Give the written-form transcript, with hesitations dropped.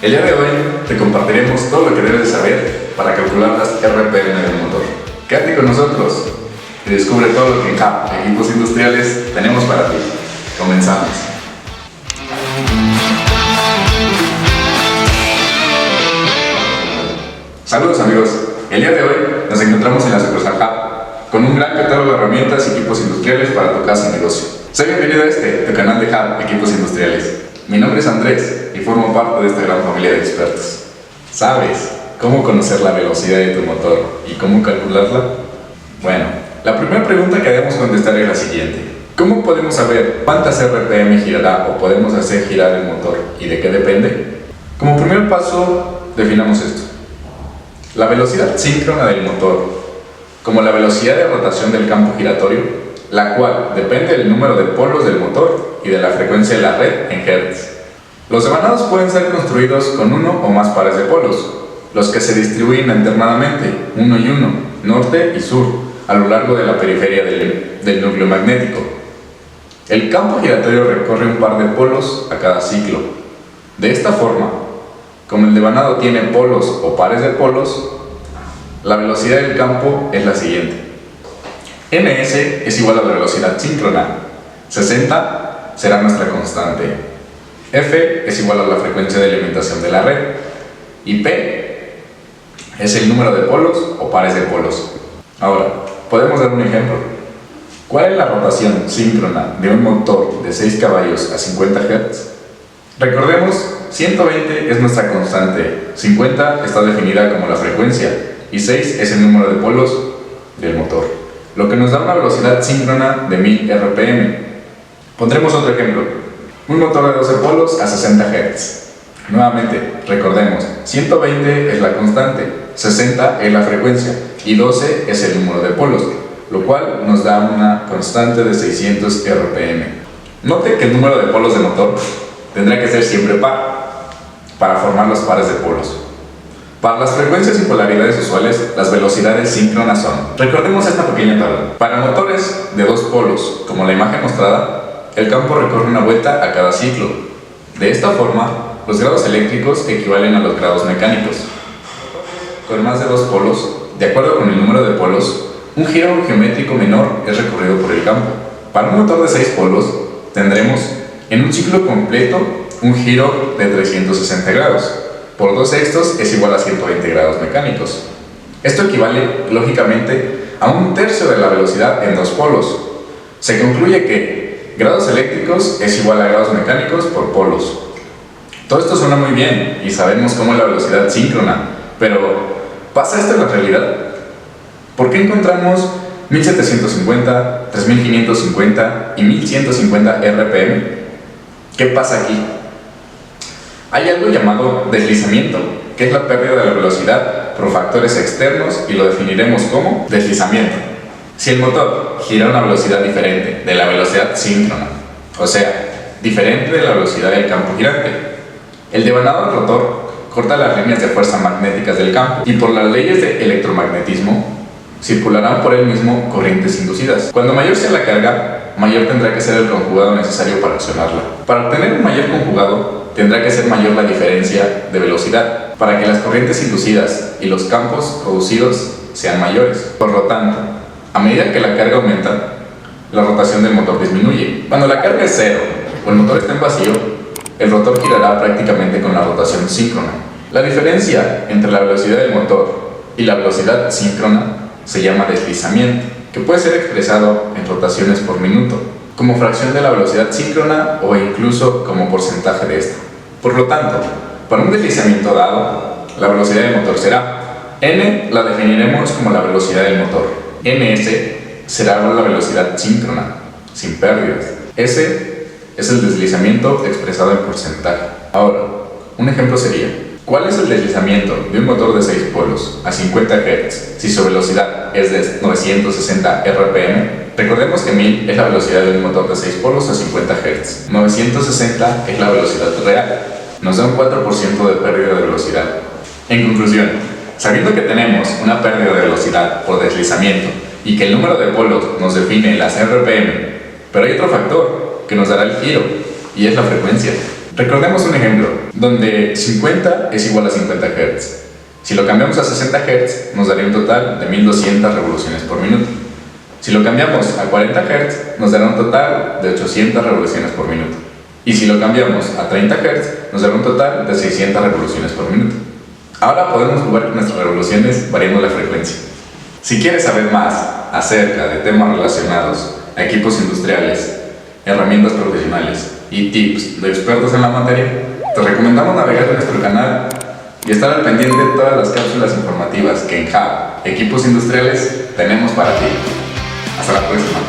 El día de hoy te compartiremos todo lo que debes de saber para calcular las RPM del motor. Quédate con nosotros y descubre todo lo que en HAP Equipos Industriales tenemos para ti. Comenzamos. Saludos amigos, el día de hoy nos encontramos en la sucursal HAP con un gran catálogo de herramientas y equipos industriales para tu casa y negocio. Sé bienvenido a tu canal de HAP Equipos Industriales. Mi nombre es Andrés y formo parte de esta gran familia de expertos. ¿Sabes cómo conocer la velocidad de tu motor y cómo calcularla? Bueno, la primera pregunta que debemos contestar es la siguiente. ¿Cómo podemos saber cuántas RPM girará o podemos hacer girar el motor y de qué depende? Como primer paso, definamos esto. La velocidad síncrona del motor, como la velocidad de rotación del campo giratorio, la cual depende del número de polos del motor y de la frecuencia de la red en Hz. Los devanados pueden ser construidos con uno o más pares de polos, los que se distribuyen alternadamente, uno y uno, norte y sur, a lo largo de la periferia del núcleo magnético. El campo giratorio recorre un par de polos a cada ciclo. De esta forma, como el devanado tiene polos o pares de polos, la velocidad del campo es la siguiente. Ns es igual a la velocidad síncrona. 60 será nuestra constante. F es igual a la frecuencia de alimentación de la red. Y P es el número de polos o pares de polos. Ahora, podemos dar un ejemplo. ¿Cuál es la rotación síncrona de un motor de 6 caballos a 50 Hz? Recordemos, 120 es nuestra constante, 50 está definida como la frecuencia y 6 es el número de polos del motor, lo que nos da una velocidad síncrona de 1000 RPM. Pondremos otro ejemplo. Un motor de 12 polos a 60 Hz. Nuevamente, recordemos, 120 es la constante, 60 es la frecuencia y 12 es el número de polos, lo cual nos da una constante de 600 RPM. Note que el número de polos del motor tendrá que ser siempre par, para formar los pares de polos. Para las frecuencias y polaridades usuales, las velocidades síncronas son. Recordemos esta pequeña tabla. Para motores de dos polos, como la imagen mostrada, el campo recorre una vuelta a cada ciclo. De esta forma, los grados eléctricos equivalen a los grados mecánicos. Con más de dos polos, de acuerdo con el número de polos, un giro geométrico menor es recorrido por el campo. Para un motor de 6 polos, tendremos en un ciclo completo un giro de 360 grados. Por 2/6 es igual a 120 grados mecánicos. Esto equivale, lógicamente, a un tercio de la velocidad en dos polos. Se concluye que grados eléctricos es igual a grados mecánicos por polos. Todo esto suena muy bien y sabemos cómo es la velocidad síncrona, pero ¿pasa esto en la realidad? ¿Por qué encontramos 1750, 3550 y 1150 RPM? ¿Qué pasa aquí? Hay algo llamado deslizamiento, que es la pérdida de la velocidad por factores externos y lo definiremos como deslizamiento. Si el motor gira a una velocidad diferente de la velocidad síncrona, o sea, diferente de la velocidad del campo girante, el devanado del rotor corta las líneas de fuerza magnéticas del campo y por las leyes de electromagnetismo circularán por él mismo corrientes inducidas. Cuando mayor sea la carga, mayor tendrá que ser el conjugado necesario para accionarla. Para obtener un mayor conjugado, tendrá que ser mayor la diferencia de velocidad para que las corrientes inducidas y los campos producidos sean mayores. Por lo tanto, a medida que la carga aumenta, la rotación del motor disminuye. Cuando la carga es cero o el motor está en vacío, el rotor girará prácticamente con la rotación síncrona. La diferencia entre la velocidad del motor y la velocidad síncrona se llama deslizamiento, que puede ser expresado en rotaciones por minuto, como fracción de la velocidad síncrona o incluso como porcentaje de esta. Por lo tanto, para un deslizamiento dado, la velocidad del motor será n, la definiremos como la velocidad del motor. ns será la velocidad síncrona, sin pérdidas. S es el deslizamiento expresado en porcentaje. Ahora, un ejemplo sería: ¿cuál es el deslizamiento de un motor de 6 polos a 50 Hz si su velocidad es de 960 RPM? Recordemos que 1000 es la velocidad de un motor de 6 polos a 50 Hz. 960 es la velocidad real. Nos da un 4% de pérdida de velocidad. En conclusión, sabiendo que tenemos una pérdida de velocidad por deslizamiento y que el número de polos nos define las RPM, pero hay otro factor que nos dará el giro y es la frecuencia. Recordemos un ejemplo, donde 50 es igual a 50 Hz. Si lo cambiamos a 60 Hz, nos daría un total de 1200 revoluciones por minuto. Si lo cambiamos a 40 Hz, nos dará un total de 800 revoluciones por minuto. Y si lo cambiamos a 30 Hz, nos dará un total de 600 revoluciones por minuto. Ahora podemos jugar con nuestras revoluciones variando la frecuencia. Si quieres saber más acerca de temas relacionados a equipos industriales, herramientas profesionales y tips de expertos en la materia, te recomendamos navegar en nuestro canal y estar al pendiente de todas las cápsulas informativas que en Hub Equipos Industriales tenemos para ti. Hasta la próxima.